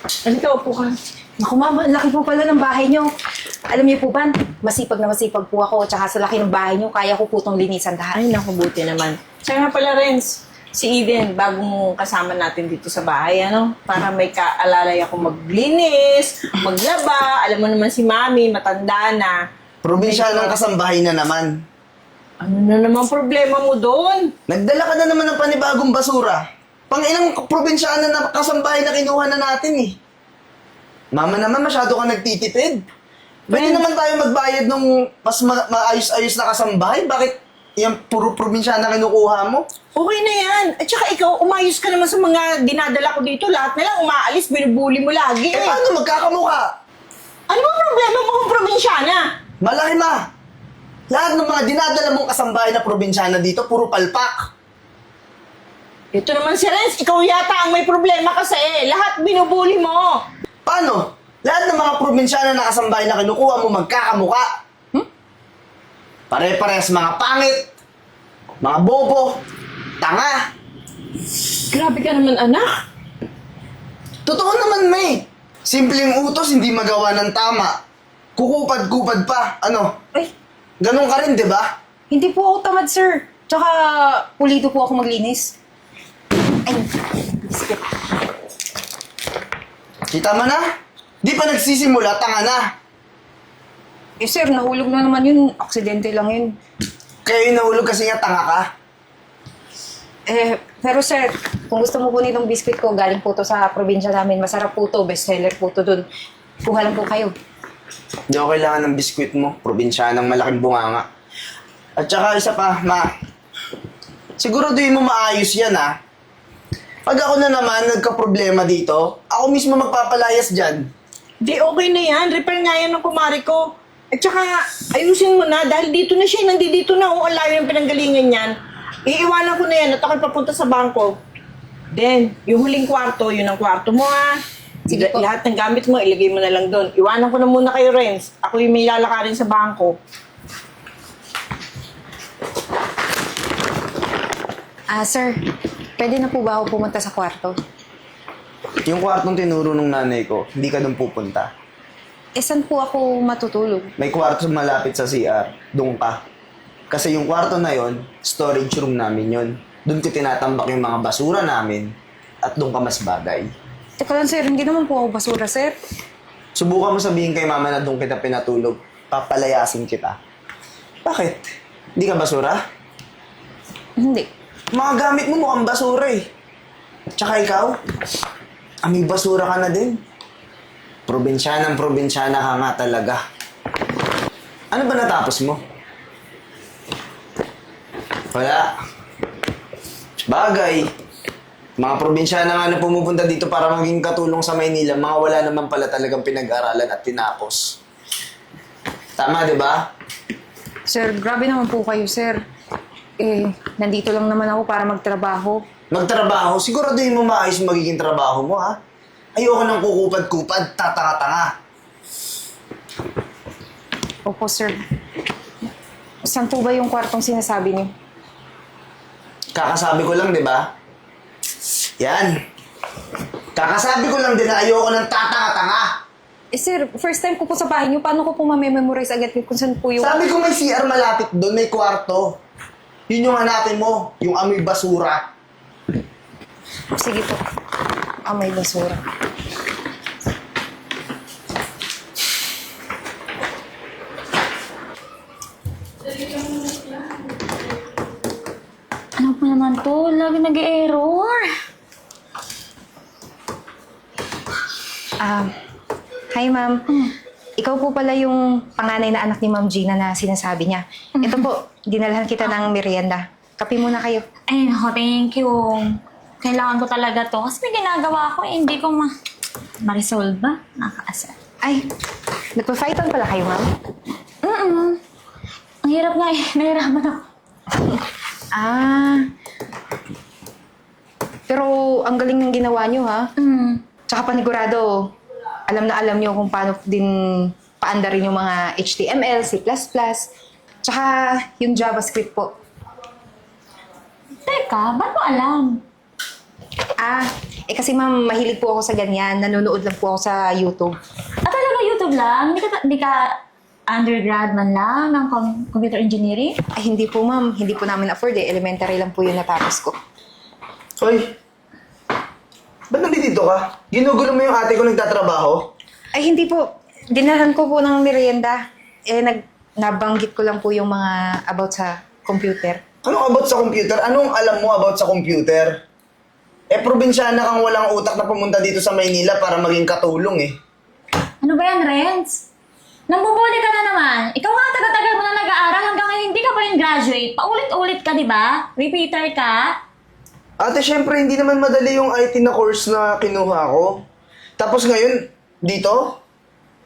Halika, upo ka. Naku ma'am, ang laki po pala ng bahay niyo. Alam niyo po ba, masipag na masipag po ako. Tsaka sa laki ng bahay niyo, kaya ko po itong linisan lahat. Ay, naku, buti naman. Siya nga pala, Renz, si Eden, bago mo kasama natin dito sa bahay, ano? Para may kaalalay ako maglinis, maglaba. Alam mo naman si Mami, matanda na. Probinsya ng kasambahay na naman. Ano na naman problema mo doon? Nagdala ka na naman ng panibagong basura. Pang-ilang probinsyana na kasambahay na kinuha na natin eh. Mama naman, masyado ka nagtitipid. Pwede Ben. naman tayo magbayad nung mas maayos-ayos na kasambahay. Bakit yung puro probinsyana kinukuha mo? Okay na yan. At saka ikaw, umayos ka naman sa mga dinadala ko dito. Lahat na lang umaalis, binubuli mo lagi Eh paano magkakamuka? Ano ba problema mo kung probinsyana? Malaki ma. Lahat ng mga dinadala mong kasambahay na probinsyana dito, puro palpak. Ito naman si Renz, ikaw yata ang may problema kasi. Lahat binubuli mo. Paano? Lahat ng mga probinsyana na kasambahay na kinukuha mo magkakamuka. Pare-parehas mga pangit, mga bobo, tanga. Grabe ka naman, anak. Totoo naman, May. Simpleng utos, hindi magawa ng tama. Kukupad-kupad pa. Ano? Ay, Ganon ka rin, di ba? hindi po ako tamad, sir. Tsaka, pulido po ako maglinis. Ay, biscuit. Kita mo na? Di pa nagsisimula, tanga na. Eh, sir, nahulog na naman yun. Aksidente lang yun. Kaya yung nahulog kasi nga tanga ka. Eh, pero sir, kung gusto mo po nitong biscuit ko, galing po to sa probinsya namin. Masarap po to, bestseller po to dun. Kuha lang po kayo. Hindi ako kailangan ng biskwit mo. Probinsyanang malaking bunganga. At saka isa pa, ma. Siguraduhin mo maayos yan, ha? Pag ako na naman nagka-problema dito, ako mismo magpapalayas dyan. Di okay na yan. Repair nga yan ng kumari ko. At saka, ayusin mo na dahil dito na siya. Nandito na. Ang layo ng pinanggalingan yan. Iiwanan ko na yan at ako'y papunta sa bangko. Then, yung huling kwarto, yun ang kwarto mo, ha? Sige po. Lahat ng gamit mo, ilagay mo na lang doon. Iwanan ko na muna kayo, Renz. Ako yung may lalakarin sa bangko. Sir, pwede na po ba ako pumunta sa kwarto? Yung kwartong tinuro ng nanay ko, hindi ka doon pupunta. Eh, saan po ako matutulog? May kwarto malapit sa CR, doon ka. Kasi yung kwarto na yon, storage room namin yon. Doon ko tinatambak yung mga basura namin at doon ka mas bagay. Teka lang, sir, hindi naman po ako basura, sir. Subukan mo sabihin kay mama na doon kita pinatulog. Papalayasin kita. Bakit? Hindi ka basura? Hindi. Mga gamit mo mukhang basura eh. Tsaka ikaw, may basura ka na din. Probinsyanang probinsyana ka nga talaga. Ano ba natapos mo? Wala. Bagay. Mga probinsyana nga na pumupunta dito para maging katulong sa Maynila, mga wala naman pala talagang pinag-aralan at tinapos. Tama, di ba? Sir, grabe naman po kayo, sir. Eh, nandito lang naman ako para magtrabaho. Magtrabaho, siguraduhin mo maayos yung magiging trabaho mo, ha? Ayoko nang kukupad-kupad, tatanga-tanga. Opo, sir. Saan po ba yung kwartong sinasabi niyo? Kakasabi ko lang, di ba? Yan. Kakasabi ko lang din na ayoko ng tatanga-tanga. Eh, sir, first time ko po sa bahay niyo. Paano ko po mamememorize agad kung saan po yung... Sabi ko may CR malapit doon, may kwarto. Yun yung hanapin mo, yung amoy basura. Sige po. May basura. Ano pa naman to? Lagi nag-error. Hi, ma'am. Ikaw po pala yung panganay na anak ni Ma'am Gina na sinasabi niya. Ito po, dinalhan kita ng merienda. Kape muna kayo. Ay, nako, thank you. Kailangan ko talaga to. Kasi may ginagawa ko, hindi ko ma-resolve ba? Nakakaasar. Ay, nagpa-fightan pala kayo, ma'am? Ang hirap nga eh. Nahirapan ako. Pero ang galing ng ginawa niyo, ha? Tsaka panigurado, alam na alam niyo kung paano din paandarin yung mga HTML, C++, tsaka yung JavaScript po. Teka, ba't mo alam? Eh kasi ma'am, mahilig po ako sa ganyan. Nanonood lang po ako sa YouTube. Talaga YouTube lang? Hindi ka undergrad man lang ng computer engineering? Ay, hindi po ma'am. Hindi po namin afford eh. Elementary lang po yung natapos ko. Hoy, ba't nandito ka? Ginugulo mo yung ate ko nagtatrabaho? Ay, hindi po. Dinahan ko po ng merienda. Eh, nabanggit ko lang po yung mga about sa computer. Anong about sa computer? Anong alam mo about sa computer? Eh, probinsyana kang walang utak na pumunta dito sa Maynila para maging katulong eh. Ano ba yan, Renz? Nambubuli ka na naman. Ikaw nga taga-tagal mo na nag-aaral hanggang ngayon hindi ka pa rin graduate. Paulit-ulit ka, di ba? Repeater ka. Ate, syempre, hindi naman madali yung IT na course na kinuha ko. Tapos ngayon, dito,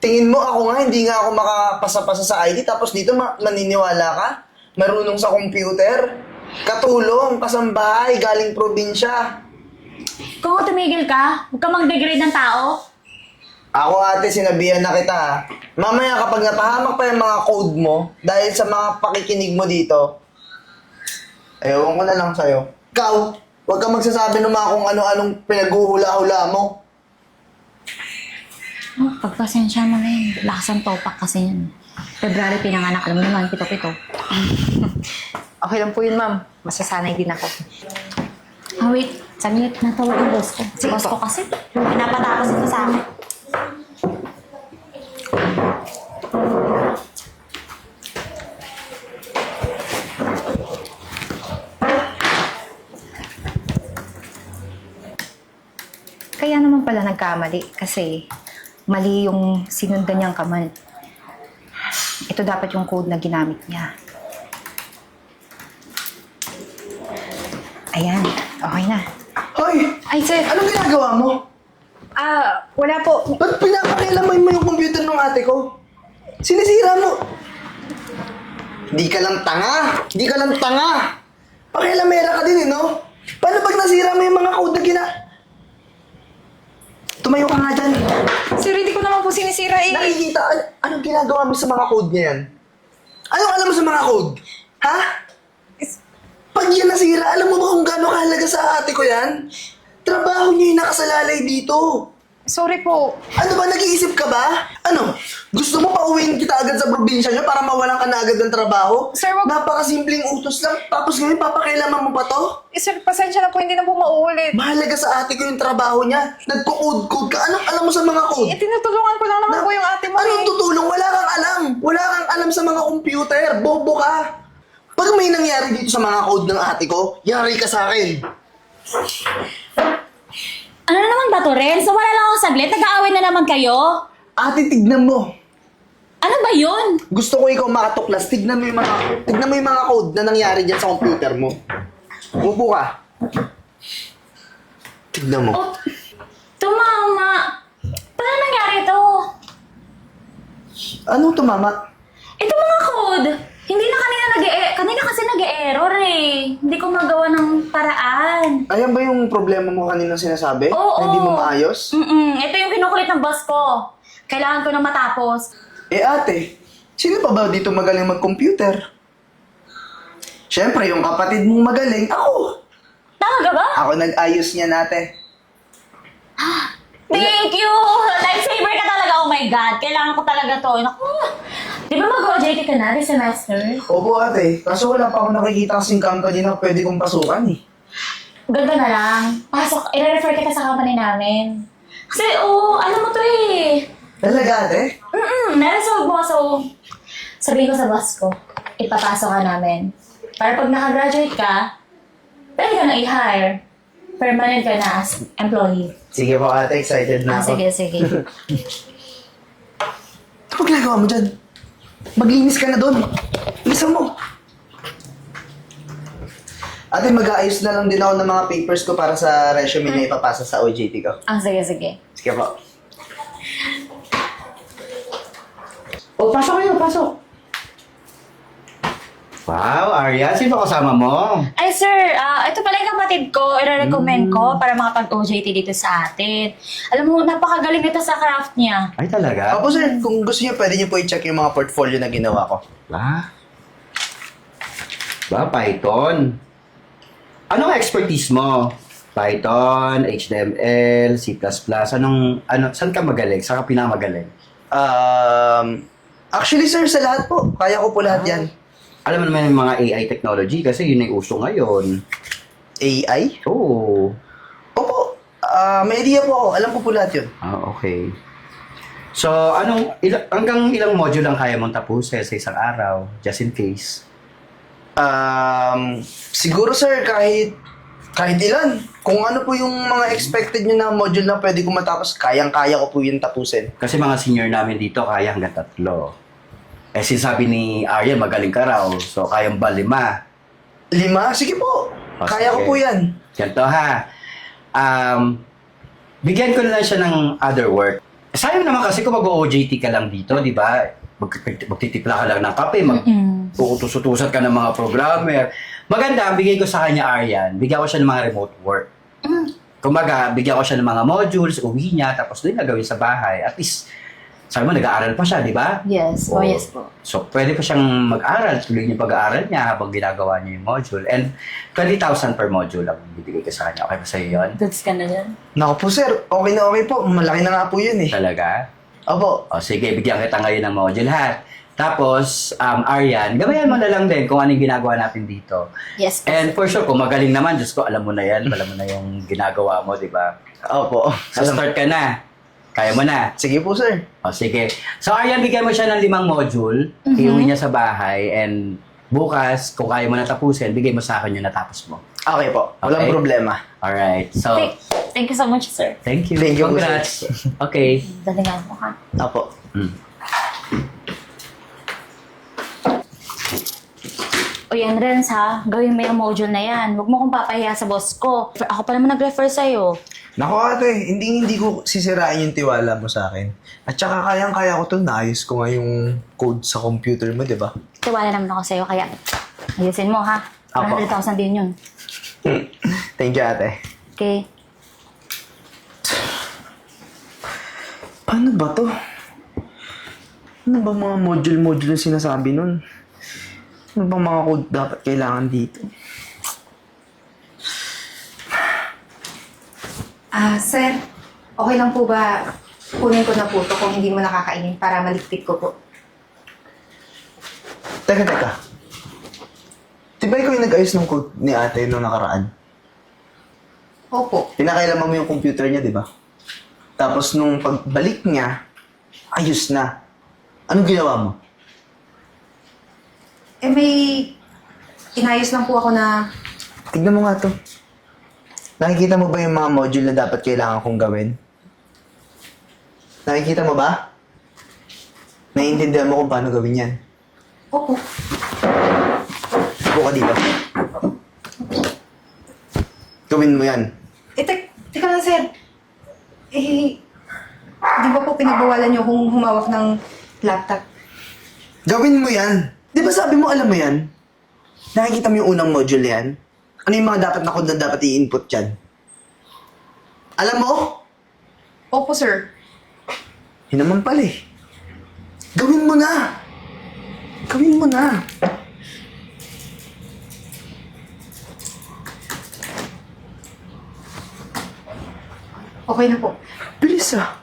tingin mo ako nga, hindi nga ako makapasa-pasa sa IT. Tapos dito, maniniwala ka? Marunong sa computer? Katulong, kasambahay, galing probinsya. Kung tumigil ka, huwag ka mag-degrade ng tao. Ako ate, sinabihan na kita ha. Mamaya kapag napahamak pa yung mga code mo, dahil sa mga pakikinig mo dito, ewan ko na lang sa'yo. Ikaw, huwag kang magsasabi ng mga kung ano-anong pinaghuhula-hula mo. Oh, pagpasensya mo na yun. Lakas ang topak kasi yun. February pinanganak, alam mo naman, pito-pito. Okay lang po yun, ma'am. Masasanay din ako. Ah, wait. Saglit, natawag yung boss ko. Si boss ko kasi, pinapatapos ito sa akin. Kaya naman pala nagkamali kasi mali yung sinundan niyang kaman. Ito dapat yung code na ginamit niya. Ayan, okay na. Hoy! Ay, sir. Anong ginagawa mo? Wala po. Ba't pinapakialaman mo yung computer ng ate ko? Sinisira mo. Di ka lang tanga. Di ka lang tanga. Pakialamera ka din eh, no? Paano pag nasira mo yung mga code na Tumayo ka nga dyan. Sir, hindi ko naman po sinisira eh. Nakikita, anong ginagawa mo sa mga code niya yan? Anong alam mo sa mga code? Ha? Pag yan nasira, alam mo ba kung gaano kahalaga sa ate ko yan? Trabaho niya yung nakasalalay dito. Sorry po. Ano ba, nag-iisip ka ba? Ano? Gusto mo pauwiin kita agad sa probinsya niyo para mawalan ka na agad ng trabaho? Sir, wag- Napakasimpleng utos lang. Tapos ngayon, papakailaman mo pa to? Sir, pasensya na po, hindi na po mauulit. Mahalaga sa ate ko yung trabaho niya. Nagko-code-code ka. Anong alam mo sa mga code? Tinutulungan ko lang naman po yung ate mo Anong tutulong? Wala kang alam. Wala kang alam sa mga computer. Bobo ka. Pag may nangyari dito sa mga code ng ate ko, yari ka sa akin. Ano na naman ba to, Renz? So, wala lang ako saglit. Nag-aaway na naman kayo. Ate, tignan mo. Ano ba yun? Gusto ko ikaw makatuklas. Tignan mo yung mga code na nangyari dyan sa computer mo. Upo ka. Tignan mo. Oh, tumama. Paano nangyari to? Anong tumama? Ito mga code. Hindi na kanina kasi nag-error eh. Hindi ko magawa ng paraan. Ayan ba yung problema mo kanina sinasabi? Oo. Na hindi mo maayos? Ito yung kinukulit ng boss ko. Kailangan ko na matapos. Eh ate, sino pa ba dito magaling mag-computer? Siyempre, yung kapatid mong magaling, ako. Talaga ba? Ako nag-ayos niya ate. Thank you! Lifesaver ka talaga. Oh my God. Kailangan ko talaga to. Naku. Di ba mag-OJT ka na this semester? Opo ate, kaso wala pa ako nakikita kasing company na pwede kong pasukan eh. Ganda na lang. Pasok, i-refer kita sa company namin. Kasi, alam mo to eh. Talaga ate? Na-resolve mo. So, sabihin ko sa boss ko, ipapasok ka namin. Para pag nakagraduate ka, pwede ka na i-hire. Permanent ka na as employee. Sige po ate, excited na ako. Sige. Ano ginagawa mo dyan? Maglinis ka na doon. Bilisan mo. Ate, mag-aayos na lang din ako ng mga papers ko para sa resume na ipapasa sa OJT ko. Sige. Sige po. O, pasok kayo, pasok. Wow, Arya, sino kasama mo? Ay sir, ito pala yung kapatid ko. I-recommend ko para makapag-OJT dito sa atin. Alam mo, napakagaling nito sa craft niya. Ay, talaga? Opo sir, kung gusto niyo, pwede niyo po i-check yung mga portfolio na ginawa ko. Ba, Python? Anong expertise mo? Python, HTML, C++. Saan ka magaling? Saan ka pinakamagaling? Actually, sir, sa lahat po. Kaya ko po lahat yan. Alam mo naman yung mga AI technology kasi yun ay uso ngayon. AI? Oo. Opo. May idea po ako. Alam ko po lahat yun. Okay. So, hanggang ilang module lang kaya mong tapusin sa isang araw, just in case? Siguro, sir, kahit ilan. Kung ano po yung mga expected nyo na module na pwede ko matapos, kayang-kaya ko po yun tapusin. Kasi mga senior namin dito, kaya hanggang 3. Eh, sinasabi ni Aryan, magaling ka raw. So, kayang ba 5? 5? Sige po. O, Kaya ko sige. po yan. Ganito ha. Bigyan ko na lang siya ng other work. Sayang naman kasi kung mag-OJT ka lang dito, di ba? Magtitipla ka lang ng kape, uutos-utusan ka ng mga programmer. Maganda, bigay ko sa kanya, Aryan, bigyan ko siya ng mga remote work. Kumbaga, bigyan ko siya ng mga modules, uwi niya, tapos doon na gawin sa bahay. At least, sabi mo, nag-aaral pa siya, di ba? Yes. Oh, yes po. So, pwede pa siyang mag-aral, tuloy niya pag-aaral niya habang ginagawa niya yung module. And 20,000 per module lang bibigay ko sa kanya. Okay ba sa'yo yun? Goods ka na dyan. Naku po, sir. Okay na okay po. Malaki na nga po yun eh. Talaga? Opo. O sige, bigyan kita ngayon ng module ha. Tapos, Aryan, gabayan mo na lang din kung ano yung ginagawa natin dito. Yes po. And for sure, kung magaling naman, Diyos ko, alam mo na yan. Alam mo na yung ginagawa mo, di ba? Opo. So, start ka na. Kaya mo na. Sige po, sir. O sige. So, Aryan, bigyan mo siya ng 5 module. Iuwi niya sa bahay. And bukas, kung kaya mo na tapusin, bigay mo sa akin yung natapos mo. Okay po. Walang Okay. problema. Alright. So, Thank you so much, sir. thank you. Thank you, Congrats. Okay. Dalingan mo ha. Opo. O yan, Renz ha. Gawin mo yung module na yan. Huwag mo kong papahiya sa boss ko. Ako pa naman nag-refer sa'yo. Naku ate, hindi ko sisirain yung tiwala mo sa akin. At saka kayang-kaya ko to, naayos ko nga yung code sa computer mo, di ba? Tiwala naman ako sa'yo, kaya ayusin mo ha. Apo. 100,000 din yun. Thank you, ate. Okay. Paano ba to? Ano ba mga module-module yung sinasabi nun? Ano ba mga code dapat kailangan dito? Sir, okay lang po ba kunin ko na po to kung hindi mo nakakainin para maligpit ko po? Teka. Di ba ikaw yung nag-ayos ng code ni ate nung nakaraan? Opo. Pinakailaman mo yung computer niya, di ba? Tapos nung pagbalik niya, ayos na. Anong ginawa mo? May inayos lang po ako na Tignan mo nga to. Nakikita mo ba yung mga module na dapat kailangan kong gawin? Nakikita mo ba? Naiintindihan mo kung paano gawin yan. opo. Upo ka dito. Gawin mo yan. Teka lang, sir. Di ba po pinagbawalan niyo kung humawak ng laptop? Gawin mo yan. Di ba sabi mo alam mo yan? Nakikita mo yung unang module yan? Ano yung mga dapat na code na dapat i-input dyan? Alam mo? Opo, sir. Yun naman pala eh. Gawin mo na! Gawin mo na! Okay na po. Bilis ah.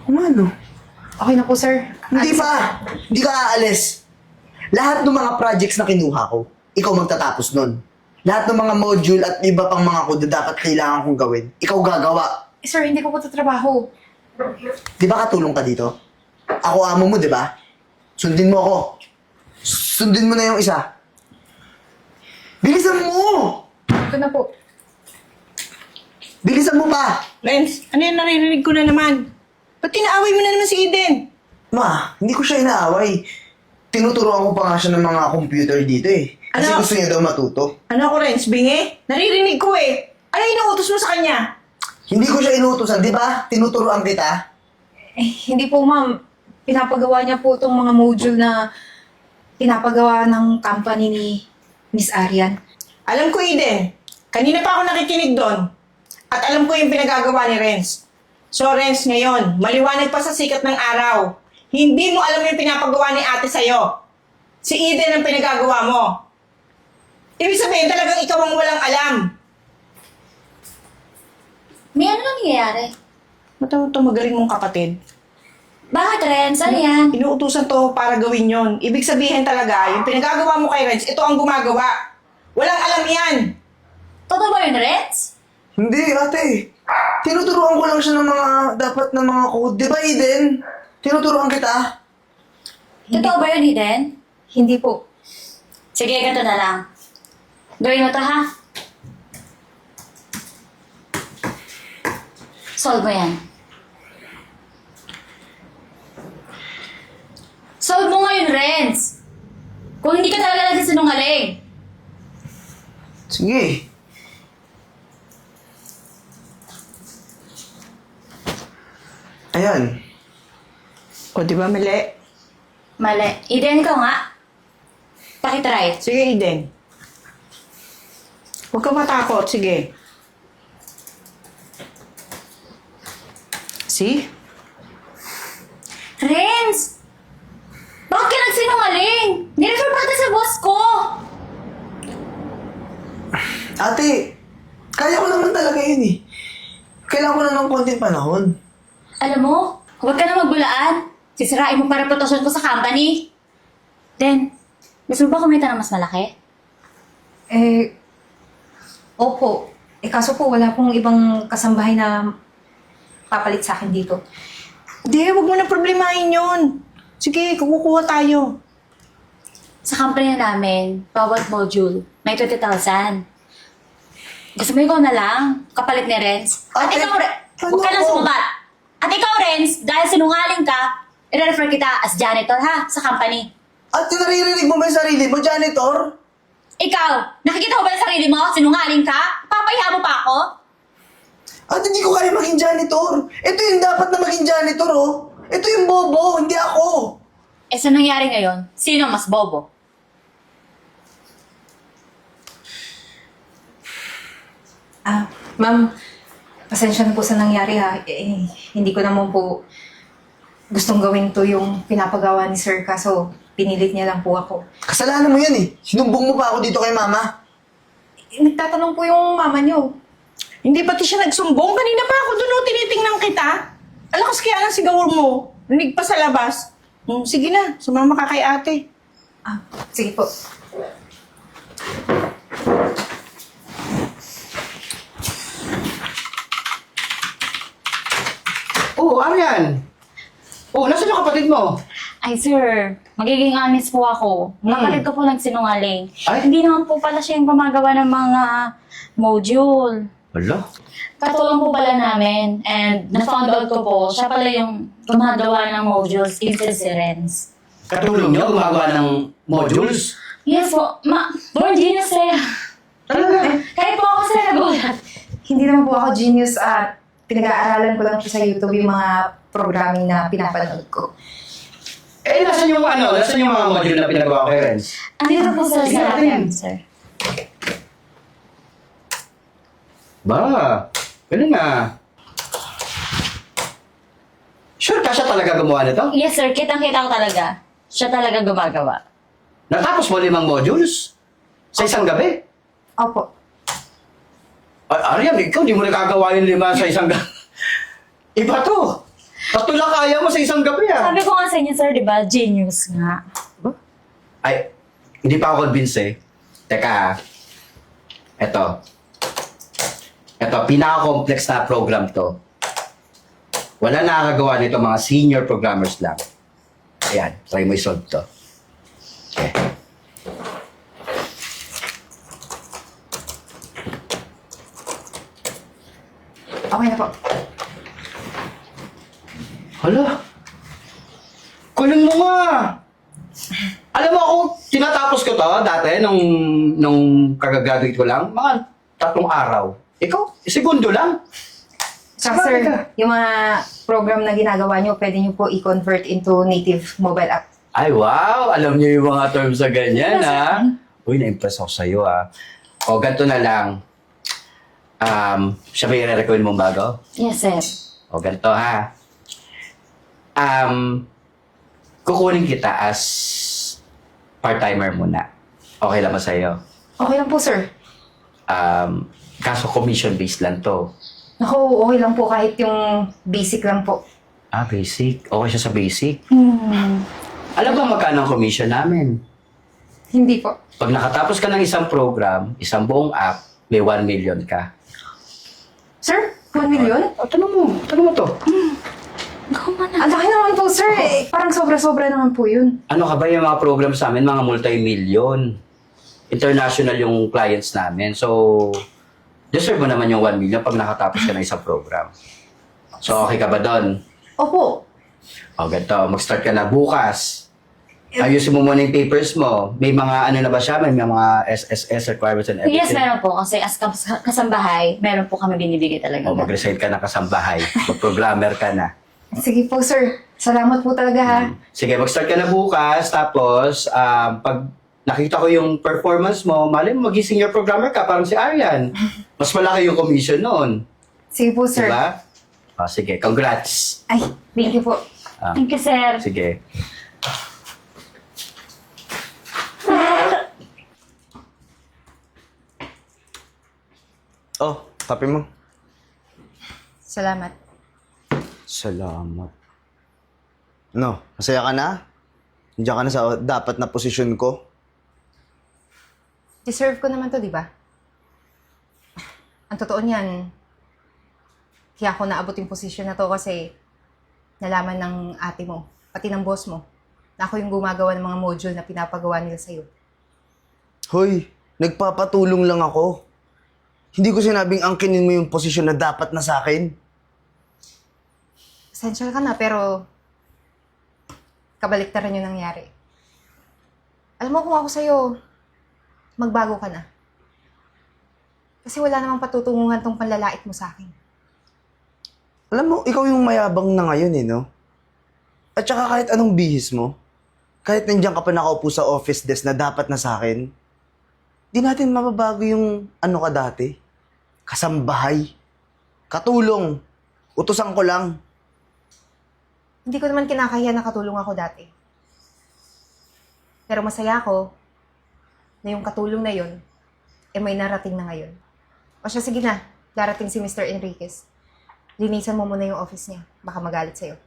Kung ano? Okay na po, sir. Hindi pa! Hindi ka aalis. Lahat ng mga projects na kinuha ko, ikaw magtatapos nun. Lahat ng mga module at iba pang mga code na dapat kailangan kong gawin, ikaw gagawa. Sir, hindi ko po tatrabaho. Di ba katulong ka dito? Ako amo mo, di ba? Sundin mo ako. Sundin mo na yung isa. Bilisan mo! Ito na po. Bilisan mo pa! Renz, ano yung naririnig ko na naman? Ba't tinaaway mo na naman si Eden? Ma, hindi ko siya inaaway. Tinuturoan ko pa nga siya ng mga computer dito eh. Kasi Ano? gusto niya daw matuto. Ano ako, Renz? Bingi? Naririnig ko eh. Ano yung inuutos mo sa kanya? Hindi ko siya inutusan, di ba? Tinuturoan kita. Hindi po, ma'am. Pinapagawa niya po itong mga module na pinapagawa ng company ni Miss Arian. Alam ko, Eden. Kanina pa ako nakikinig doon. At alam ko yung pinagagawa ni Renz. So, Renz, ngayon, maliwanag pa sa sikat ng araw. Hindi mo alam yung pinapagawa ni ate sa'yo. Si Eden ang pinagagawa mo. Ibig sabihin, talagang ikaw ang walang alam. nangyayari? Ito magaling mong kapatid. Bakit, Renz? Ano yan? Inuutusan to para gawin yon. Ibig sabihin talaga, yung pinagagawa mo kay Renz, ito ang gumagawa. Walang alam yan. Totoo ba yun, Renz? Hindi, ate. Tinuturuan ko lang siya ng mga, dapat na mga code. Di ba, Eden? Tinuturuan kita. Totoo ba yun, Eden? Hindi po. Sige, ganito na lang. Gawin mo to, ha? Solve mo yan. Solve mo ngayon, Renz! Kung hindi ka talaga nagsisinungaling. Sige. Ayan. O, di ba, mali? Mali. Eden, ikaw nga. Pakitry. Sige, Eden. Huwag ka matakot. Sige. See? Renz! Bakit ka nagsinungaling? Nirefer pa kita sa boss ko! Ate, kaya ko naman talaga yun eh. Kailangan ko na ng konting panahon. Alam mo, huwag ka na magbulaan. Sisirain mo pa reputasyon ko sa company. Then, gusto mo ba kumita ng mas malaki? Opo. Kaso po, wala pong ibang kasambahay na papalit sa akin dito. Hindi, huwag mo na problemahin yun. Sige, kukuha tayo. Sa company na namin, bawat module, may 20,000. Gusto mo ikaw na lang, kapalit ni Renz? At Ate, ikaw, huwag ka ano lang po? sumabat. At ikaw, Renz, dahil sinungaling ka, i-refer kita as janitor ha, sa company. At naririnig mo ba yung sarili mo, janitor? Ikaw, nakikita mo ba yung sarili mo? Sinungaling ka? Papahiya mo pa ako? At hindi ko kaya maging janitor. Ito yung dapat na maging janitor, oh. Ito yung bobo, hindi ako. Eh, sa nangyari ngayon, sino mas bobo? Ma'am, pasensya na po sa nangyari ha. Hindi ko naman po gustong gawin to yung pinapagawa ni Sir, kaso pinilit niya lang po ako. Kasalanan mo yan eh. Sinumbong mo pa ako dito kay mama. Nagtatanong po yung mama niyo. Hindi pati siya nagsumbong. Kanina pa ako doon, tinitingnan kita. Alakas kaya ng sigaw mo. Rinig pa sa labas. Sige na, sumama ka kay ate. Sige po. Oh, Arian! Oh, nasaan yung kapatid mo? Ay, sir, magiging honest po ako. Kapatid ko po nagsinungaling. Ay? Hindi naman po pala siya yung gumagawa ng mga module. Wala. Katulong po pala namin. And na-found out ko po, siya pala yung gumagawa ng modules instead si Renz. Katulong niyo gumagawa ng modules? Yes po, born genius sir. Talaga? Kahit po ako sir nagulat. Hindi naman po ako genius at pinag-aaralan ko lang po sa YouTube yung mga programming na pinapanood ko. Eh, nasan yung nasan yung mga module na pinagawa ko kay Renz? Andito po sir sa Tingnan atin, natin. sir. Ba, galing nga. Sure ka siya talaga gumawa nito? Yes sir, kitang-kita ko talaga. Siya talaga gumagawa. Natapos mo 5 modules? Sa isang gabi? Opo. Arian, ikaw di mo nakagawa yung 5 sa isang gabi. Iba to. 3 lang kaya mo sa isang gabi Sabi ko nga sa inyo sir, di ba? Genius nga. Ay, hindi pa ako convinced eh. Teka, eto. Eto, pinaka-complex na program to. Wala nakakagawa nito, mga senior programmers lang. Ayan, try mo i-solve to. Okay. Okay na po. Hala, kunin mo nga. Alam mo ako, tinatapos ko to dati nung kagagraduate ko lang, mga 3 araw. Ikaw, segundo lang. Saka sir, yung mga program na ginagawa nyo, pwede nyo po i-convert into native mobile app. Ay, wow! Alam niyo yung mga terms sa ganyan, ha? Uy, na-impress ako sa'yo, ha? O, ganito na lang. Siya ba yung re-recommend mong bago? Yes sir. O, ganito, ha? Kukunin kita as part-timer muna. Okay lang ba sa'yo? Okay lang po sir. Kaso commission-based lang to. Naku, okay lang po kahit yung basic lang po. Ah, basic. Okay siya sa basic. Alam ba magkano ang commission namin? Hindi po. Pag nakatapos ka ng isang program, isang buong app, may 1 million ka. Sir, 1 million? Tanong mo to. Ang laki naman po, sir. Parang sobra-sobra naman po yun. Ano ka ba yung mga program sa amin, mga multi-million. International yung clients namin. So, deserve mo naman yung 1 million pag nakatapos ka ng isang program. So, okay ka ba doon? Opo. O, ganito. Mag-start ka na bukas. Ayusin mo muna yung papers mo. May mga ano na ba siya? May mga SSS requirements and everything. Yes, meron po. Kasi as kasambahay, meron po kami binibigay talaga. O, mag-resign ka na kasambahay. Mag-programmer ka na. Sige po, sir. Salamat po talaga, ha. Sige, mag-start ka na bukas. Tapos, pag nakita ko yung performance mo, malay mo, maging senior programmer ka, parang si Arian. Mas malaki yung commission noon. Sige po, sir. Diba? O, sige, congrats. Ay, thank you po. Thank you, sir. Sige. Oh, kape mo. Salamat. Salamat. No, masaya ka na? Nandiyan ka na sa dapat na posisyon ko. Deserve ko naman to, di ba? Ang totoo niyan, kaya ako naabot yung posisyon na to kasi nalaman ng ate mo, pati ng boss mo, na ako yung gumagawa ng mga module na pinapagawa nila sa'yo. Hoy, nagpapatulong lang ako. Hindi ko sinabing angkinin mo yung posisyon na dapat na sa akin. Essential ka na, pero kabaliktaran yung nangyari. Alam mo kung ako sa'yo, magbago ka na. Kasi wala namang patutunguhan tong panlalait mo sa akin. Alam mo, ikaw yung mayabang na ngayon no? At saka kahit anong bihis mo, kahit nandiyan ka pa nakaupo sa office desk na dapat na sa akin, di natin mababago yung ano ka dati. Kasambahay. Katulong. Utusan ko lang. Hindi ko naman kinakahiya na katulong ako dati. Pero masaya ako na yung katulong na yun, may narating na ngayon. O siya, sige na. Darating si Mr. Enriquez. Linisan mo muna yung office niya. Baka magalit sa'yo.